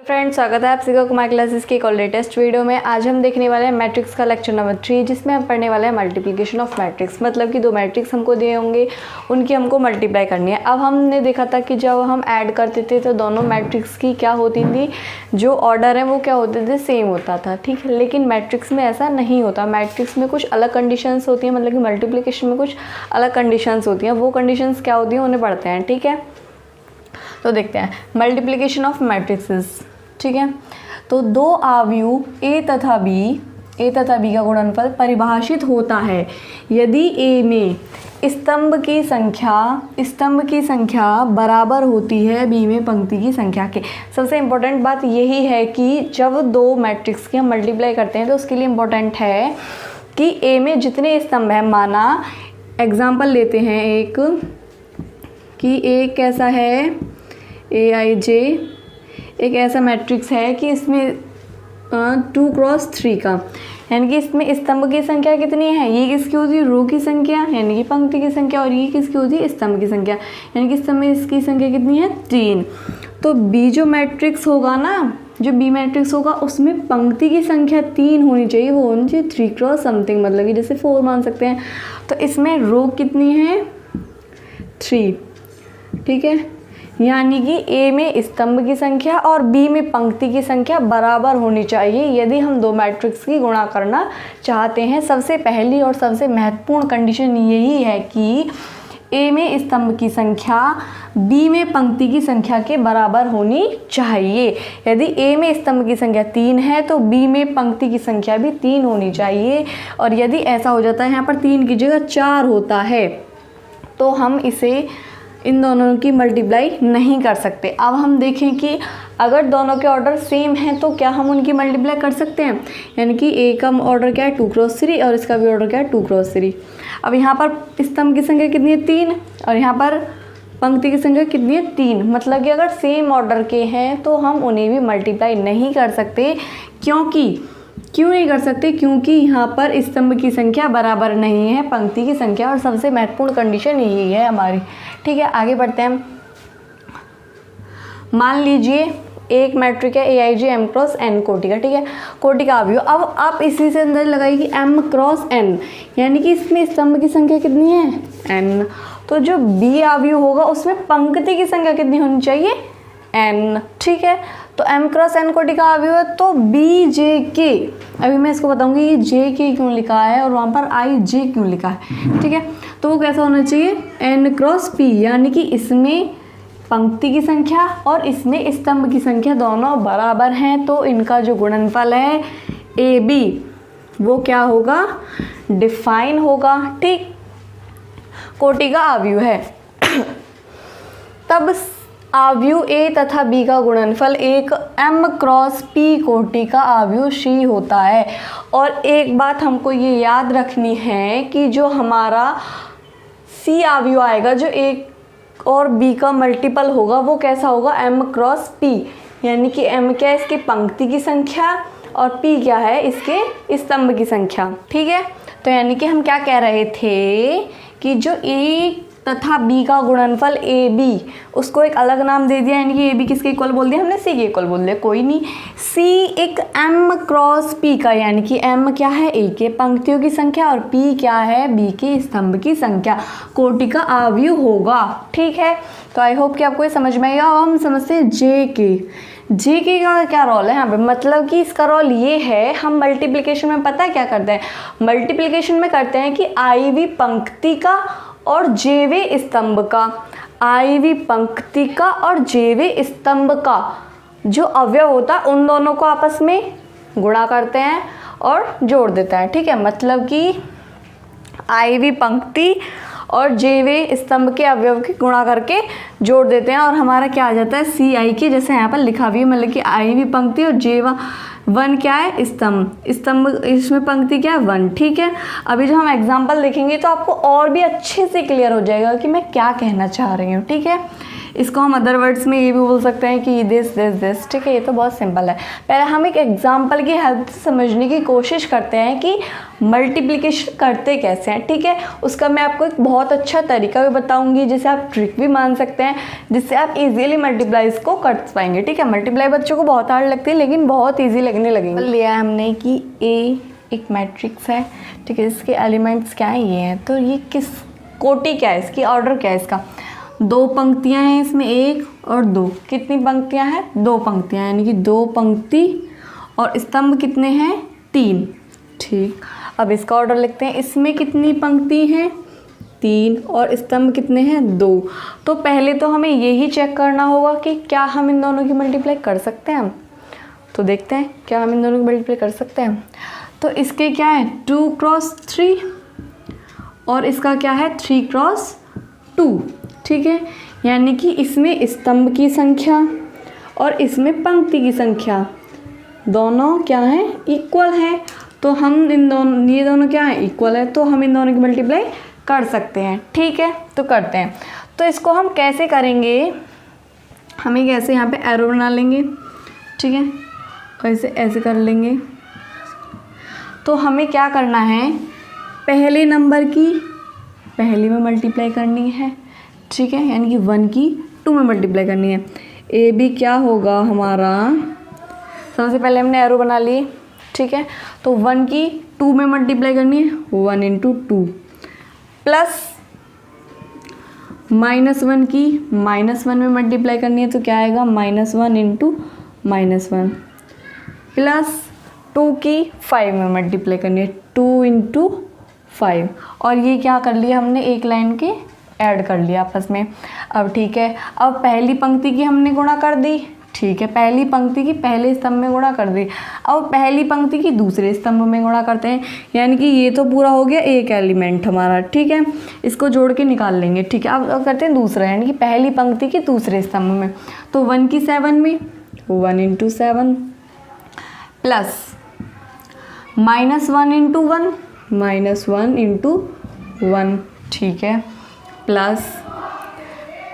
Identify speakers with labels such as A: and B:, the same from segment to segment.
A: Friends, स्वागत है आप सभी का कुमार क्लासेस की एक और लेटेस्ट वीडियो में। आज हम देखने वाले हैं मैट्रिक्स का लेक्चर नंबर 3, जिसमें हम पढ़ने वाले हैं मल्टीप्लिकेशन ऑफ मैट्रिक्स। मतलब कि दो मैट्रिक्स हमको दिए होंगे, उनकी हमको मल्टीप्लाई करनी है। अब हमने देखा था कि जब हम ऐड करते थे तो दोनों मैट्रिक्स की क्या होती थी, जो ऑर्डर है वो क्या होते थे, सेम होता था। ठीक है, लेकिन मैट्रिक्स में ऐसा नहीं होता। मैट्रिक्स में कुछ अलग कंडीशंस होती हैं, मतलब कि मल्टीप्लिकेशन में कुछ अलग कंडीशंस होती हैं। वो कंडीशंस क्या होती हैं उन्हें पढ़ते हैं। ठीक है, तो देखते हैं मल्टीप्लिकेशन ऑफ मैट्रिक्सेस। ठीक है, तो दो आव्यूह ए तथा बी का गुणनफल परिभाषित होता है यदि ए में स्तंभ की संख्या बराबर होती है बी में पंक्ति की संख्या के। सबसे इम्पोर्टेंट बात यही है कि जब दो मैट्रिक्स की हम मल्टीप्लाई करते हैं तो उसके लिए इम्पोर्टेंट है कि ए में जितने स्तंभ हैं, माना एग्जाम्पल लेते हैं एक कि एक कैसा है AIJ, एक ऐसा मैट्रिक्स है कि इसमें 2x3 का, यानी कि इसमें स्तंभ की संख्या कितनी है, ये किसकी होती है, रो की संख्या यानी कि पंक्ति की संख्या, और ये किसकी होती है, स्तंभ की संख्या, यानी कि स्तंभ में इसकी संख्या कितनी है, 3। तो बी जो मैट्रिक्स होगा ना, जो बी मैट्रिक्स होगा उसमें पंक्ति की संख्या 3 होनी चाहिए, वो होनी चाहिए 3x समथिंग, मतलब कि जैसे 4 मान सकते हैं। तो इसमें रो कितनी है, 3। ठीक है, यानी कि ए में स्तंभ की संख्या और बी में पंक्ति की संख्या बराबर होनी चाहिए यदि हम दो मैट्रिक्स की गुणा करना चाहते हैं। सबसे पहली और सबसे महत्वपूर्ण कंडीशन यही है कि ए में स्तंभ की संख्या बी में पंक्ति की संख्या के बराबर होनी चाहिए। यदि ए में स्तंभ की संख्या 3 है तो बी में पंक्ति की संख्या भी 3 होनी चाहिए, और यदि ऐसा हो जाता है यहाँ पर 3 की जगह 4 होता है तो हम इसे इन दोनों की मल्टीप्लाई नहीं कर सकते। अब हम देखें कि अगर दोनों के ऑर्डर सेम हैं तो क्या हम उनकी मल्टीप्लाई कर सकते हैं, यानी कि ए का ऑर्डर क्या है 2x3 और इसका भी ऑर्डर क्या है 2x3। अब यहाँ पर स्तंभ की संख्या कितनी है, 3, और यहाँ पर पंक्ति की संख्या कितनी है, 3। मतलब कि अगर सेम ऑर्डर के हैं तो हम उन्हें भी मल्टीप्लाई नहीं कर सकते। क्यों नहीं कर सकते, क्योंकि यहाँ पर स्तंभ की संख्या बराबर नहीं है पंक्ति की संख्या, और सबसे महत्वपूर्ण कंडीशन यही है हमारी। ठीक है, आगे बढ़ते हैं। मान लीजिए एक मैट्रिक है AIJ M क्रॉस N कोटि का। ठीक है, कोटि का आव्यूह। अब आप इसी से अंदर लगाइए कि M क्रॉस N, यानी कि इसमें स्तंभ की संख्या कितनी है, N। तो जो B आव्यूह होगा उसमें पंक्ति की संख्या कितनी होनी चाहिए, N। ठीक है, तो M क्रॉस N कोटि का आव्यूह है तो BJK, अभी मैं इसको बताऊंगी ये JK क्यों लिखा है और वहाँ पर IJ क्यों लिखा है। ठीक है, तो वो कैसा होना चाहिए, N क्रॉस P, यानी कि इसमें पंक्ति की संख्या और इसमें स्तंभ की संख्या दोनों बराबर हैं, तो इनका जो गुणनफल है AB वो क्या होगा, डिफाइन होगा। ठीक, कोटि का आव्यूह है तब आव्यूह A तथा B का गुणनफल एक M क्रॉस P कोटि का आव्यूह C होता है। और एक बात हमको ये याद रखनी है कि जो हमारा C आव्यूह आएगा, जो A और B का मल्टीपल होगा, वो कैसा होगा, M क्रॉस P, यानी कि M क्या है, इसकी पंक्ति की संख्या, और P क्या है, इसके स्तंभ की संख्या। ठीक है, तो यानी कि हम क्या कह रहे थे कि जो A तथा B का गुणनफल AB, उसको एक अलग नाम दे दिया, यानी कि AB किसके इक्वल बोल दिया हमने, C के इक्वल बोल दिया, कोई नहीं। C एक M क्रॉस P का, यानी कि M क्या है, A के पंक्तियों की संख्या, और P क्या है, B के स्तंभ की संख्या, कोटि का आव्यूह होगा। ठीक है, तो आई होप कि आपको ये समझ में आएगा। अब हम समझते हैं JK का क्या रोल है यहाँ पे। मतलब कि इसका रोल ये है, हम मल्टीप्लिकेशन में पता है क्या करते हैं, मल्टीप्लिकेशन में करते हैं कि IV पंक्ति का और JV स्तंभ का, IV पंक्ति का और JV स्तंभ का जो अवयव होता है उन दोनों को आपस में गुणा करते हैं और जोड़ देते हैं। ठीक है, मतलब कि IV पंक्ति और JV स्तंभ के अवयव की गुणा करके जोड़ देते हैं, और हमारा क्या आ जाता है, CI, जैसे यहाँ पर लिखा भी है, मतलब कि IV पंक्ति और JV क्या है, स्तंभ, इसमें पंक्ति क्या है, 1। ठीक है, अभी जो हम एग्जाम्पल देखेंगे तो आपको और भी अच्छे से क्लियर हो जाएगा कि मैं क्या कहना चाह रही हूँ। ठीक है, इसको हम अदर वर्ड्स में ये भी बोल सकते हैं कि दिस, ठीक है। ये तो बहुत सिंपल है। पहले हम एक एग्जाम्पल की हेल्प से समझने की कोशिश करते हैं कि मल्टीप्लिकेशन करते कैसे हैं, ठीक है। उसका मैं आपको एक बहुत अच्छा तरीका भी बताऊंगी, जिसे आप ट्रिक भी मान सकते हैं, जिससे आप इजीली मल्टीप्लाईज को कर पाएंगे, ठीक है। मल्टीप्लाई बच्चों को बहुत हार्ड लगती है, लेकिन बहुत ईजी लगने लगेंगे। लिया है हमने कि ए एक मैट्रिक्स है, ठीक है। इसके एलिमेंट्स क्या हैं, ये हैं। तो ये किस कोटि क्या है, इसकी ऑर्डर क्या है, इसका 2 पंक्तियां हैं इसमें, 1 और 2। कितनी पंक्तियां हैं, 2 पंक्तियां, यानी कि 2 पंक्ति। और स्तंभ कितने हैं, 3, ठीक। अब इसका ऑर्डर लिखते हैं। इसमें कितनी पंक्ति हैं, 3, और स्तंभ कितने हैं, 2। तो पहले तो हमें यही चेक करना होगा कि क्या हम इन दोनों की मल्टीप्लाई कर सकते हैं। तो देखते हैं क्या हम इन दोनों की मल्टीप्लाई कर सकते हैं। तो इसके क्या है, 2 क्रॉस 3, और इसका क्या है, 3 क्रॉस 2, ठीक है। यानी कि इसमें स्तंभ की संख्या और इसमें पंक्ति की संख्या दोनों क्या है, इक्वल है। तो हम इन दोनों, ये दोनों क्या है, इक्वल है, तो हम इन दोनों की मल्टीप्लाई कर सकते हैं, ठीक है। तो करते हैं। तो इसको हम कैसे करेंगे, हमें कैसे यहाँ पे एरो बना लेंगे, ठीक है, ऐसे ऐसे कर लेंगे। तो हमें क्या करना है, पहले नंबर की पहले में मल्टीप्लाई करनी है, ठीक है, यानी कि 1 की 2 में मल्टीप्लाई करनी है। ए बी क्या होगा हमारा, सबसे पहले हमने एरो बना लिए, ठीक है। तो 1 की 2 में मल्टीप्लाई करनी है, 1 × 2, प्लस -1 की -1 में मल्टीप्लाई करनी है, तो क्या आएगा, -1 × -1, प्लस 2 की 5 में मल्टीप्लाई करनी है, 2 × 5। और ये क्या कर लिया हमने, एक लाइन के ऐड कर लिया आपस में। अब ठीक है, अब पहली पंक्ति की हमने गुणा कर दी, ठीक है, पहली पंक्ति की पहले स्तंभ में गुणा कर दी। अब पहली पंक्ति की दूसरे स्तंभ में गुणा करते हैं, यानी कि ये तो पूरा हो गया एक एलिमेंट हमारा, ठीक है। इसको जोड़ के निकाल लेंगे, ठीक है। अब करते हैं दूसरा, यानी कि पहली पंक्ति के दूसरे स्तंभ में। तो 1 की 7 में 1 × 7, प्लस -1 × 1 -1 × 1, ठीक है, प्लस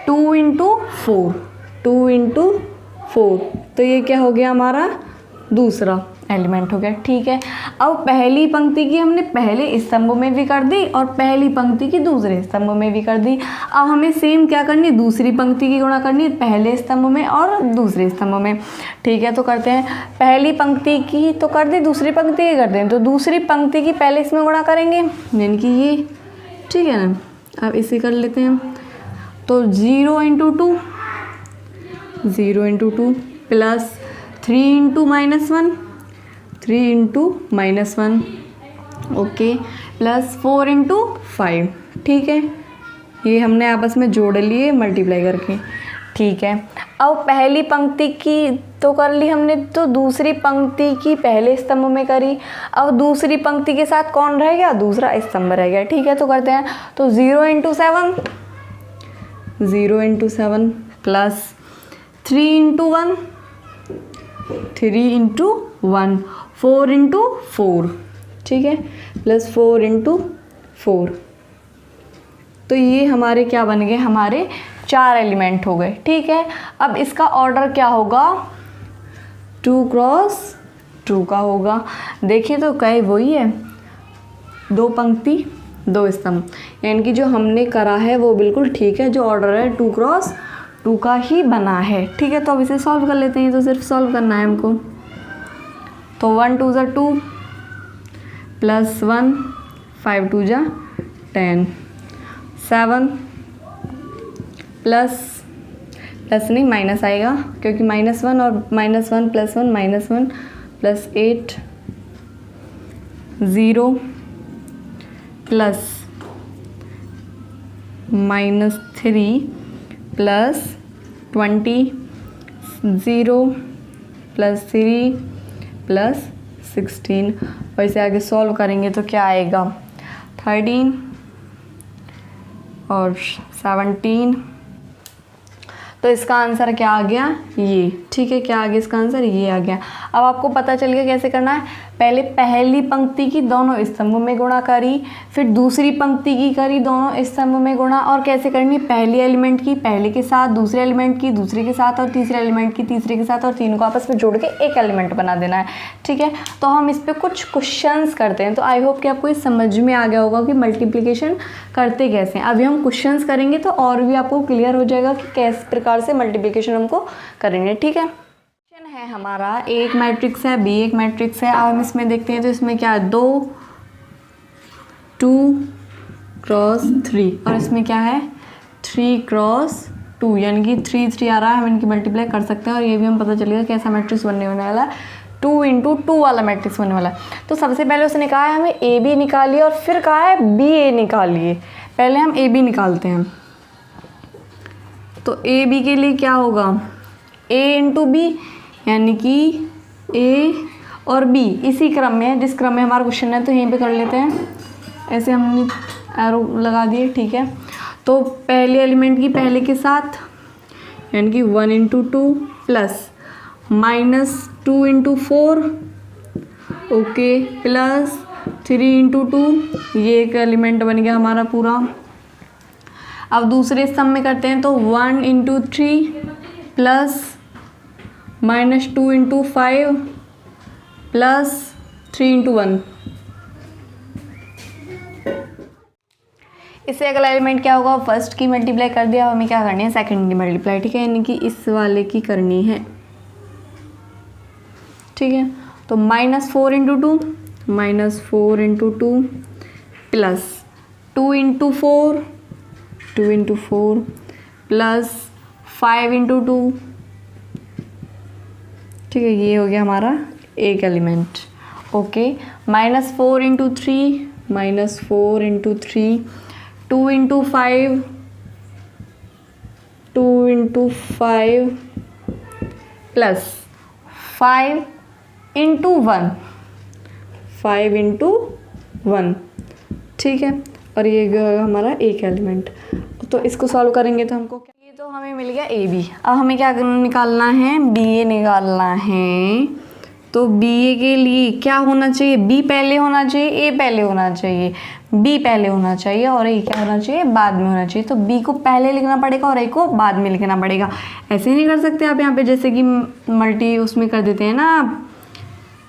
A: 2 × 4 2 × 4। तो ये क्या हो गया हमारा दूसरा एलिमेंट हो गया, ठीक है। अब पहली पंक्ति की हमने पहले स्तंभ में भी कर दी और पहली पंक्ति की दूसरे स्तंभ में भी कर दी। अब हमें सेम क्या करनी, दूसरी पंक्ति की गुणा करनी है पहले स्तंभ में और दूसरे स्तंभ में, ठीक है। तो करते हैं, पहली पंक्ति की तो कर दी, दूसरी पंक्ति की कर दें, तो दूसरी पंक्ति की पहले इसमें गुणा करेंगे, यानी कि ये, ठीक है ना। अब इसे कर लेते हैं, तो 0 × 2 0 × 2 प्लस 3 × -1 3 × -1, ओके, प्लस 4 × 5, ठीक है। ये हमने आपस में जोड़ लिए मल्टीप्लाई करके, ठीक है। अब पहली पंक्ति की तो कर ली हमने, तो दूसरी पंक्ति की पहले स्तंभ में करी। अब दूसरी पंक्ति के साथ कौन रह गया, दूसरा स्तंभ रह गया, ठीक है। तो करते हैं, तो 0 × 7 0 × 7 प्लस 3 × 1 3 × 1 4 × 4, ठीक है, प्लस 4 × 4। तो ये हमारे क्या बन गए, हमारे 4 एलिमेंट हो गए, ठीक है। अब इसका ऑर्डर क्या होगा, 2 क्रॉस 2 का होगा। देखिए तो कई वही है, 2 पंक्ति 2 स्तंभ, यानी कि जो हमने करा है वो बिल्कुल ठीक है, जो ऑर्डर है 2 क्रॉस 2 का ही बना है, ठीक है। तो अब इसे सॉल्व कर लेते हैं, तो सिर्फ सॉल्व करना है हमको। तो 1 × 2 = 2 प्लस 1 5 × 2 = 10 7 प्लस नहीं माइनस आएगा, क्योंकि -1 और -1 plus 1 -1 plus 8 0 plus -3 plus 20 0 plus 3 plus 16। और इसे आगे सॉल्व करेंगे तो क्या आएगा, 13 और 17। तो इसका आंसर क्या आ गया, ये। ठीक है, क्या आ गया इसका आंसर, ये आ गया। अब आपको पता चल गया कैसे करना है। पहले पहली पंक्ति की दोनों स्तंभ में गुणा करी, फिर दूसरी पंक्ति की करी दोनों स्तंभ में गुणा, और कैसे करनी, पहली एलिमेंट की पहले के साथ, दूसरे एलिमेंट की दूसरे के साथ, और तीसरे एलिमेंट की तीसरे के साथ, और तीनों को आपस में जोड़ के एक एलिमेंट बना देना है। ठीक है, तो हम इस पर कुछ क्वेश्चंस करते हैं। तो आई होप कि आपको ये समझ में आ गया होगा कि मल्टीप्लिकेशन करते कैसे हैं। अभी हम क्वेश्चंस करेंगे तो और भी आपको क्लियर हो जाएगा कि किस प्रकार से मल्टीप्लिकेशन हमको करेंगे। ठीक है, क्वेश्चन है हमारा, एक मैट्रिक्स है, बी एक मैट्रिक्स है। अब हम इसमें देखते हैं तो इसमें क्या है, 2 × 3, और इसमें क्या है 3 × 2, यानी कि 3 3 आ रहा है, हम इनकी मल्टीप्लाई कर सकते हैं। और ये भी हम पता चलेगा कैसा मैट्रिक्स बनने वाला है, 2 × 2 वाला मैट्रिक्स बनने वाला है। तो सबसे पहले उसने कहा है हमें ए बी निकालिए, और फिर कहा है बी ए निकालिए। पहले हम ए बी निकालते हैं। तो ए बी के लिए क्या होगा, ए × बी, यानी कि ए और बी इसी क्रम में है जिस क्रम में हमारा क्वेश्चन है। तो यहीं पे कर लेते हैं, ऐसे हमने एरो लगा दिए। ठीक है, तो पहले एलिमेंट की पहले के साथ, यानी कि 1 × 2 प्लस -2 × 4, ओके, प्लस 3 × 2, ये एक एलिमेंट बन गया हमारा पूरा। अब दूसरे स्तंभ में करते हैं तो 1 × 3 प्लस -2 × 5 प्लस 3 × 1। इससे अगला एलिमेंट क्या होगा, फर्स्ट की मल्टीप्लाई कर दिया, हमें क्या करनी है, सेकंड की मल्टीप्लाई। ठीक है, यानी कि इस वाले की करनी है। ठीक है, तो -4 × 2 प्लस 2 × 4 प्लस 5 × 2। ठीक है, ये हो गया हमारा एक एलिमेंट। Okay, -4 × 3 2 × 5 plus 5 × 1। ठीक है, और ये हमारा एक एलिमेंट। तो इसको सॉल्व करेंगे तो हमको क्या, ये तो हमें मिल गया ए बी। अब हमें क्या निकालना है, बी ए निकालना है। तो बी ए के लिए क्या होना चाहिए, बी पहले होना चाहिए, ए पहले होना चाहिए, बी पहले होना चाहिए, और ए क्या होना चाहिए, बाद में होना चाहिए। तो बी को पहले लिखना पड़ेगा और ए को बाद में लिखना पड़ेगा। ऐसे नहीं कर सकते आप यहाँ पे, जैसे कि मल्टी उसमें कर देते हैं ना आप,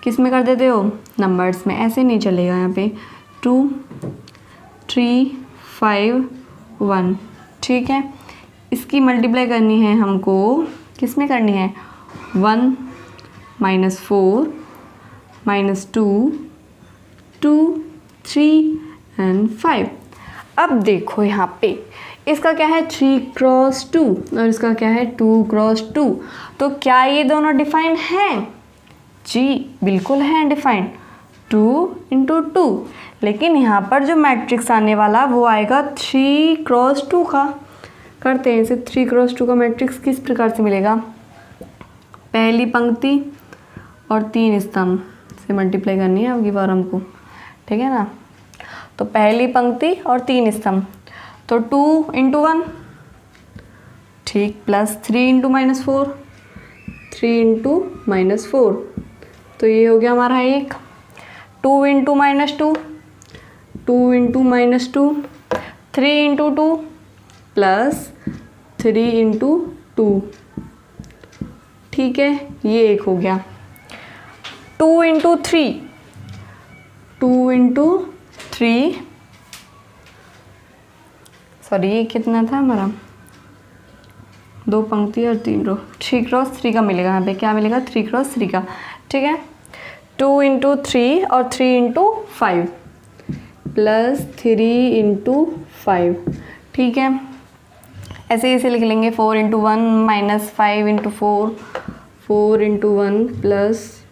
A: किस में कर देते हो, नंबर्स में। ऐसे नहीं चलेगा यहाँ पे। 2 3 5 1। ठीक है, इसकी मल्टीप्लाई करनी है हमको, किस में करनी है, 1 -4 -2 2 3 और 5। अब देखो यहाँ पे इसका क्या है, 3 × 2 और इसका क्या है, 2 × 2। तो क्या ये दोनों डिफाइंड हैं, जी बिल्कुल हैं डिफाइंड, 2 × 2। लेकिन यहाँ पर जो मैट्रिक्स आने वाला वो आएगा 3 × 2 का। करते हैं इसे, 3 × 2 का मैट्रिक्स किस प्रकार से मिलेगा, पहली पंक्ति और 3 स्तंभ से मल्टीप्लाई करनी है आपकी बार हमको। ठीक है ना, तो पहली पंक्ति और 3 स्तंभ, तो 2 × 1, ठीक, प्लस 3 × -4, 3 × -4। तो ये हो गया हमारा एक। 2 × -2, 2 × -2, 3 × 2 प्लस 3 × 2। ठीक है, ये एक हो गया। 2 × 3, 2 × 3, सॉरी ये कितना था हमारा, 2 पंक्ति और 3 रो, 3 × 3 का मिलेगा यहाँ पे, क्या मिलेगा, 3 × 3 का। ठीक है, 2 × 3 और 3 × 5 प्लस 3 × 5। ठीक है, ऐसे ऐसे लिख लेंगे, 4 × 1 -5 × 4, 4 × 1 प्लस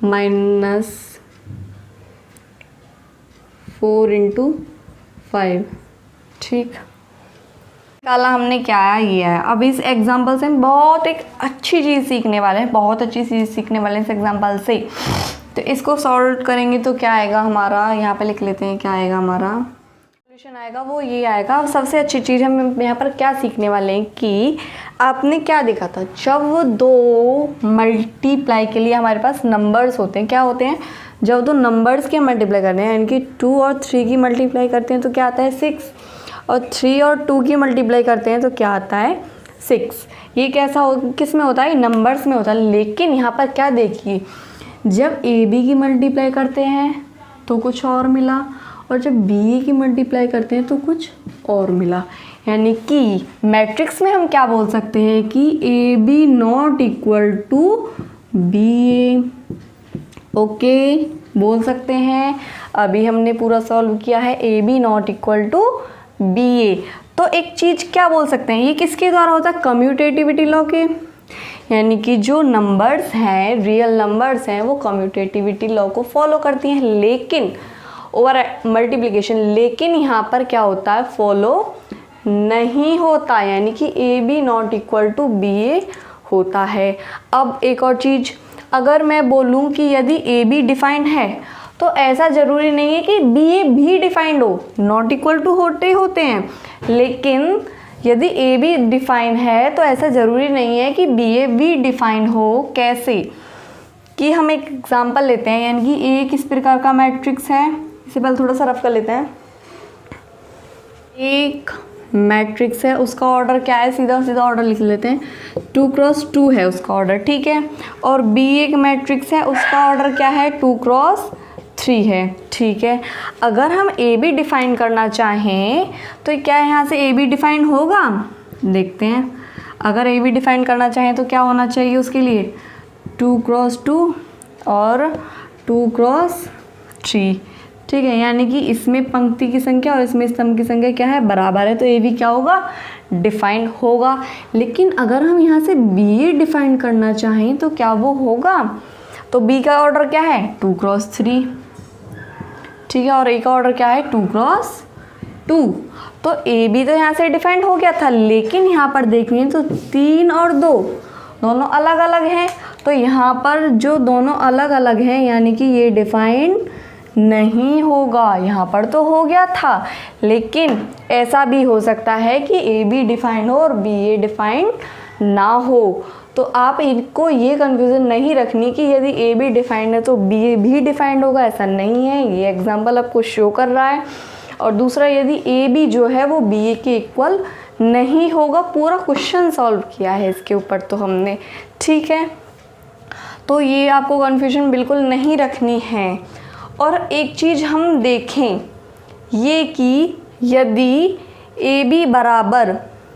A: -4 × 5। ठीक, निकाला हमने, क्या है, ये है। अब इस एग्जाम्पल से हम बहुत एक अच्छी चीज़ सीखने वाले हैं, बहुत अच्छी चीज़ सीखने वाले हैं इस एग्जाम्पल से। तो इसको सॉल्व करेंगे तो क्या आएगा हमारा, यहाँ पे लिख लेते हैं, क्या आएगा हमारा सोल्यूशन आएगा, वो ये आएगा। अब सबसे अच्छी चीज़ हम यहाँ पर क्या सीखने वाले हैं कि आपने क्या देखा था, जब दो मल्टीप्लाई के लिए हमारे पास नंबर्स होते हैं, क्या होते हैं, जब दो नंबर्स के मल्टीप्लाई करते हैं, यानी कि 2 और 3 की मल्टीप्लाई करते हैं तो क्या आता है 6, और 3 और 2 की मल्टीप्लाई करते हैं तो क्या आता है 6। ये कैसा हो, किस में होता है, नंबर्स में होता है। लेकिन यहाँ पर क्या देखिए, जब ए बी की मल्टीप्लाई करते हैं तो कुछ और मिला, और जब बी की मल्टीप्लाई करते हैं तो कुछ और मिला। यानी कि मैट्रिक्स में हम क्या बोल सकते हैं कि A B not equal to B A, okay बोल सकते हैं। अभी हमने पूरा सॉल्व किया है, A B not equal to B A. तो एक चीज़ क्या बोल सकते हैं, ये किसके द्वारा होता है, कम्यूटेटिविटी लॉ के, यानी कि जो नंबर्स हैं, रियल नंबर्स हैं, वो कम्यूटेटिविटी लॉ को फॉलो करती हैं, लेकिन ओवर मल्टीप्लिकेशन, लेकिन यहाँ पर क्या होता है, फॉलो नहीं होता, यानी कि A B not equal to B A होता है। अब एक और चीज़, अगर मैं बोलूँ कि यदि ए बी डिफाइंड है तो ऐसा ज़रूरी नहीं है कि बी ए भी डिफाइंड हो, नॉट इक्वल टू होते हैं। लेकिन यदि ए बी डिफाइंड है तो ऐसा ज़रूरी नहीं है कि बी ए भी डिफाइंड हो। कैसे कि हम एक एग्जांपल लेते हैं, यानी कि ए किस प्रकार का मैट्रिक्स है, इसे पहले थोड़ा सा रफ कर लेते हैं। एक मैट्रिक्स है, उसका ऑर्डर क्या है, सीधा सीधा ऑर्डर लिख लेते हैं, 2 क्रॉस 2 है उसका ऑर्डर, ठीक है। और बी एक मैट्रिक्स है, उसका ऑर्डर क्या है, 2 क्रॉस 3 है, ठीक है। अगर हम ए बी डिफाइन करना चाहें तो क्या यहाँ से ए बी डिफाइन होगा, देखते हैं। अगर ए बी डिफाइन करना चाहें तो क्या होना चाहिए उसके लिए, 2 क्रॉस 2 और 2 क्रॉस 3, ठीक है। यानी कि इसमें पंक्ति की संख्या और इसमें स्तंभ की संख्या क्या है, बराबर है, तो ए बी क्या होगा, डिफाइन होगा। लेकिन अगर हम यहाँ से बी ए डिफाइन करना चाहें तो क्या वो होगा, तो बी का ऑर्डर क्या है, 2 क्रॉस 3, ठीक है, और ए का ऑर्डर क्या है, 2 क्रॉस 2। तो ए बी तो यहाँ से डिफाइंड हो गया था, लेकिन यहाँ पर देखेंगे तो 3 और 2 दोनों अलग अलग हैं, तो यहाँ पर जो दोनों अलग अलग हैं यानी कि ये डिफाइंड नहीं होगा। यहाँ पर तो हो गया था, लेकिन ऐसा भी हो सकता है कि ए बी डिफाइंड हो और बी ए डिफाइंड ना हो। तो आप इनको ये कन्फ्यूज़न नहीं रखनी कि यदि ए बी डिफाइंड है तो बी ए भी डिफाइंड होगा, ऐसा नहीं है। ये एग्जाम्पल आपको शो कर रहा है। और दूसरा, यदि ए बी जो है वो बी ए के इक्वल नहीं होगा, पूरा क्वेश्चन सॉल्व किया है इसके ऊपर तो हमने, ठीक है। तो ये आपको कन्फ्यूजन बिल्कुल नहीं रखनी है। और एक चीज़ हम देखें ये कि यदि ए बी बराबर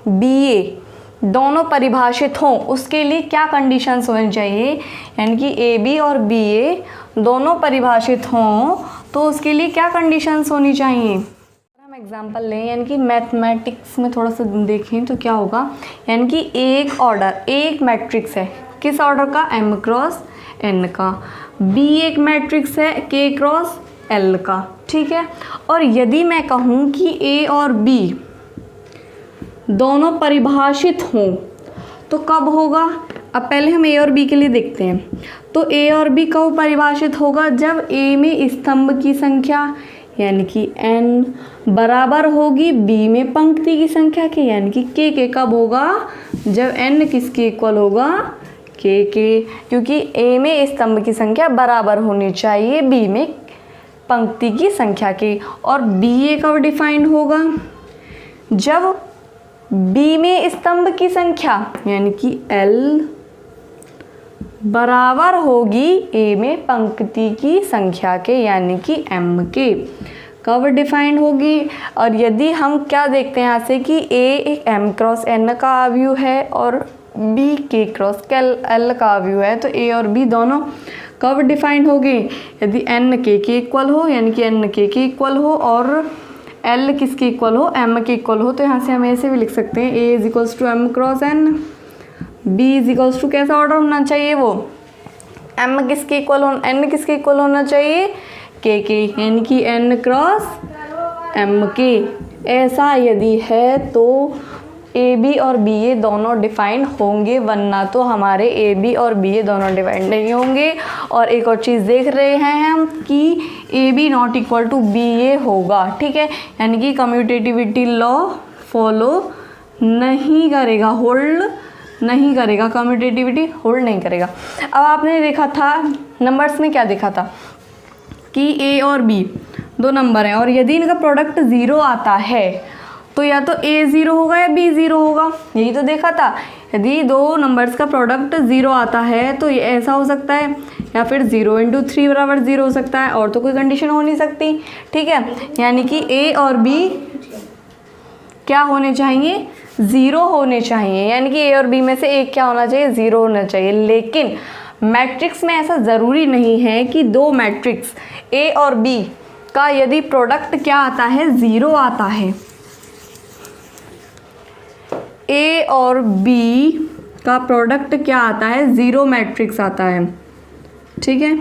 A: बी ए दोनों परिभाषित हों, उसके लिए क्या कंडीशंस होनी चाहिए, यानी कि ए बी और बी ए दोनों परिभाषित हों तो उसके लिए क्या कंडीशंस होनी चाहिए। हम एग्जांपल लें, यानी कि मैथमेटिक्स में थोड़ा सा देखें तो क्या होगा, यानी कि एक ऑर्डर, एक मैट्रिक्स है, किस ऑर्डर का, m क्रॉस n का। बी एक मैट्रिक्स है k क्रॉस l का, ठीक है। और यदि मैं कहूँ कि a और b दोनों परिभाषित हों तो कब होगा। अब पहले हम a और b के लिए देखते हैं। तो a और b कब परिभाषित होगा, जब a में स्तंभ की संख्या यानी कि n बराबर होगी b में पंक्ति की संख्या के यानी कि k कब होगा, जब n किसके इक्वल होगा, k के। क्योंकि a में स्तंभ की संख्या बराबर होनी चाहिए b में पंक्ति की संख्या के। और ba कब डिफाइंड होगा, जब b में स्तंभ की संख्या यानी कि l बराबर होगी a में पंक्ति की संख्या के यानी कि m के। कब डिफाइंड होगी। और यदि हम क्या देखते हैं यहाँ से कि a एक m क्रॉस n का अवयव है और b k क्रॉस l का अवयव है, तो a और b दोनों कब डिफाइंड होगी, यदि n k के इक्वल हो यानी कि n k के इक्वल हो और l किसके इक्वल हो, m के इक्वल हो। तो यहाँ से हम ऐसे भी लिख सकते हैं a is equals to m cross n, b is equals to कैसा ऑर्डर होना चाहिए, वो m किसके इक्वल हो, n किसके इक्वल होना चाहिए, k के, यानी कि n क्रॉस m के। ऐसा यदि है तो ए बी और बी ए दोनों डिफाइंड होंगे, वरना तो हमारे ए बी और बी ए दोनों डिफाइंड नहीं होंगे। और एक और चीज़ देख रहे हैं हम कि A B not equal to B A होगा, ठीक है, यानी कि कम्यूटेटिविटी लॉ फॉलो नहीं करेगा, होल्ड नहीं करेगा, कम्यूटेटिविटी होल्ड नहीं करेगा। अब आपने देखा था नंबर्स में क्या देखा था कि ए और बी दो नंबर हैं और यदि इनका प्रोडक्ट 0 आता है तो या तो ए 0 होगा या बी 0 होगा, यही तो देखा था। यदि दो नंबर्स का प्रोडक्ट 0 आता है तो ये ऐसा हो सकता है, या फिर 0 × 3 बराबर 0 हो सकता है, और तो कोई कंडीशन हो नहीं सकती। ठीक है, यानी कि ए और बी क्या होने चाहिए, 0 होने चाहिए, यानी कि ए और बी में से एक क्या होना चाहिए, 0 होना चाहिए। लेकिन मैट्रिक्स में ऐसा ज़रूरी नहीं है कि दो मैट्रिक्स ए और बी का यदि प्रोडक्ट क्या आता है, 0 आता है, ए और बी का प्रोडक्ट क्या आता है, 0 मैट्रिक्स आता है। ठीक है,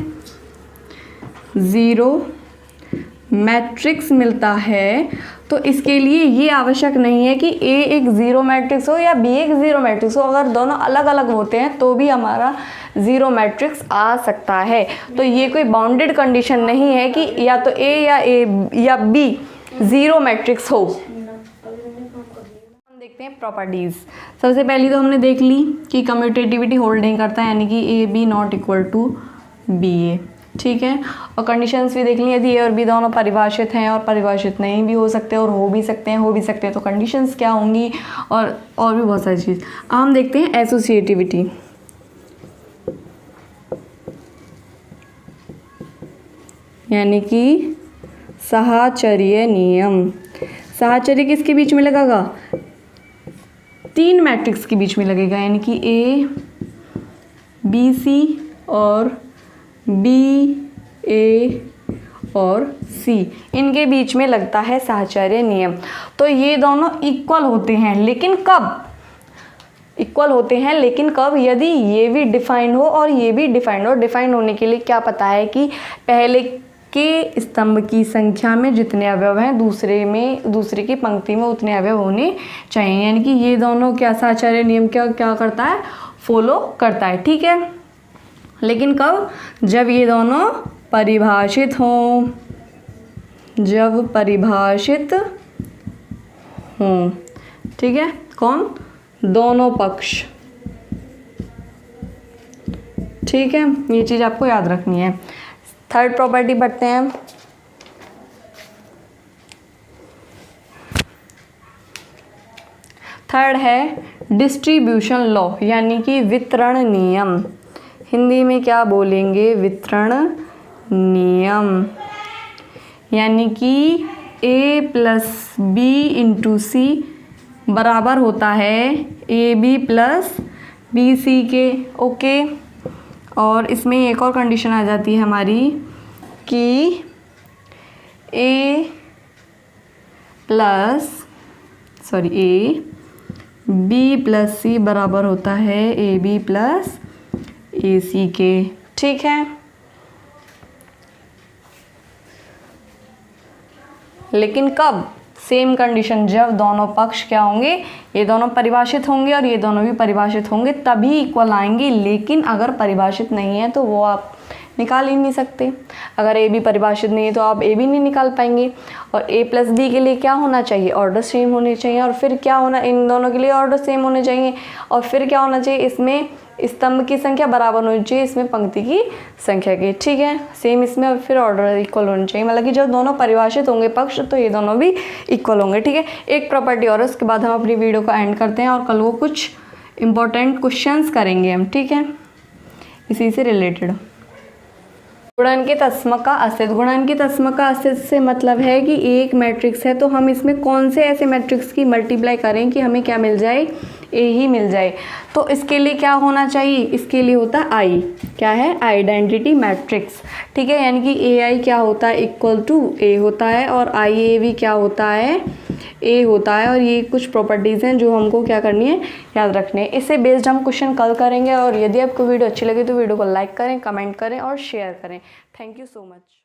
A: 0 मैट्रिक्स मिलता है, तो इसके लिए ये आवश्यक नहीं है कि ए एक 0 मैट्रिक्स हो या बी एक 0 मैट्रिक्स हो। अगर दोनों अलग अलग होते हैं तो भी हमारा 0 मैट्रिक्स आ सकता है। तो ये कोई बाउंडेड कंडीशन नहीं है कि या तो ए या बी 0 मैट्रिक्स हो। हम देखते हैं प्रॉपर्टीज़। सबसे पहली तो हमने देख ली कि कम्यूटेटिविटी होल्ड नहीं करता है, यानी कि A B not equal to B A. ठीक है, और कंडीशंस भी देख ली, यदि ए और बी दोनों परिभाषित हैं और परिभाषित नहीं भी हो सकते और हो भी सकते हैं, तो कंडीशंस क्या होंगी और भी बहुत सारी चीज़। अब हम देखते हैं एसोसिएटिविटी। यानी कि साहचर्य नियम। साहचर्य किसके बीच में लगेगा, 3 मैट्रिक्स के बीच में लगेगा, यानी कि ए बी सी और बी ए और सी, इनके बीच में लगता है साहचर्य नियम। तो ये दोनों इक्वल होते हैं, लेकिन कब इक्वल होते हैं, लेकिन कब, यदि ये भी डिफाइंड हो और ये भी डिफाइंड हो। डिफाइंड होने के लिए क्या पता है कि पहले के स्तंभ की संख्या में जितने अवयव हैं दूसरे की पंक्ति में उतने अवयव होने चाहिए, यानी कि ये दोनों क्या साहचर्य नियम क्या करता है, फॉलो करता है। ठीक है, लेकिन कब, जब ये दोनों परिभाषित हों, जब परिभाषित हों। ठीक है, कौन, दोनों पक्ष। ठीक है, ये चीज़ आपको याद रखनी है। थर्ड प्रॉपर्टी पढ़ते हैं। थर्ड है डिस्ट्रीब्यूशन लॉ, यानी कि वितरण नियम। हिंदी में क्या बोलेंगे, वितरण नियम। यानी कि A plus B into C बराबर होता है A B plus B C के। ओके, और इसमें एक और कंडीशन आ जाती है हमारी कि ए बी प्लस सी बराबर होता है ए बी प्लस ए सी के। ठीक है, लेकिन कब, सेम कंडीशन, जब दोनों पक्ष क्या होंगे, ये दोनों परिभाषित होंगे और ये दोनों भी परिभाषित होंगे, तभी इक्वल आएंगे। लेकिन अगर परिभाषित नहीं है तो वो आप निकाल ही नहीं सकते। अगर ए बी परिभाषित नहीं है तो आप ए बी नहीं निकाल पाएंगे। और ए प्लस बी के लिए क्या होना चाहिए, ऑर्डर सेम होने चाहिए, और फिर क्या होना, इन दोनों के लिए ऑर्डर सेम होने चाहिए, और फिर क्या होना चाहिए, इसमें स्तंभ की संख्या बराबर होनी चाहिए इसमें पंक्ति की संख्या की। ठीक है, सेम इसमें, और फिर ऑर्डर इक्वल होना चाहिए, मतलब कि जब दोनों परिभाषित होंगे पक्ष तो ये दोनों भी इक्वल होंगे। ठीक है, एक प्रॉपर्टी और, उसके बाद हम अपनी वीडियो को एंड करते हैं और कल वो कुछ इंपॉर्टेंट क्वेश्चंस करेंगे हम। ठीक है, इसी से रिलेटेड। गुणनखित अस्मक का अस्तित्व। गुणनखित अस्मक का अस्तित्व से मतलब है कि एक मैट्रिक्स है तो हम इसमें कौन से ऐसे मैट्रिक्स की मल्टीप्लाई करें कि हमें क्या मिल जाए, ए ही मिल जाए। तो इसके लिए क्या होना चाहिए, इसके लिए होता है आई, क्या है, आइडेंटिटी मैट्रिक्स। ठीक है, यानी कि ए आई क्या होता है, इक्वल टू ए होता है, और आई ए भी क्या होता है, ए होता है। और ये कुछ प्रॉपर्टीज़ हैं जो हमको क्या करनी है, याद रखनी है। इससे बेस्ड हम क्वेश्चन कल करेंगे। और यदि आपको वीडियो अच्छी लगे तो वीडियो को लाइक करें, कमेंट करें और शेयर करें। Thank you so much.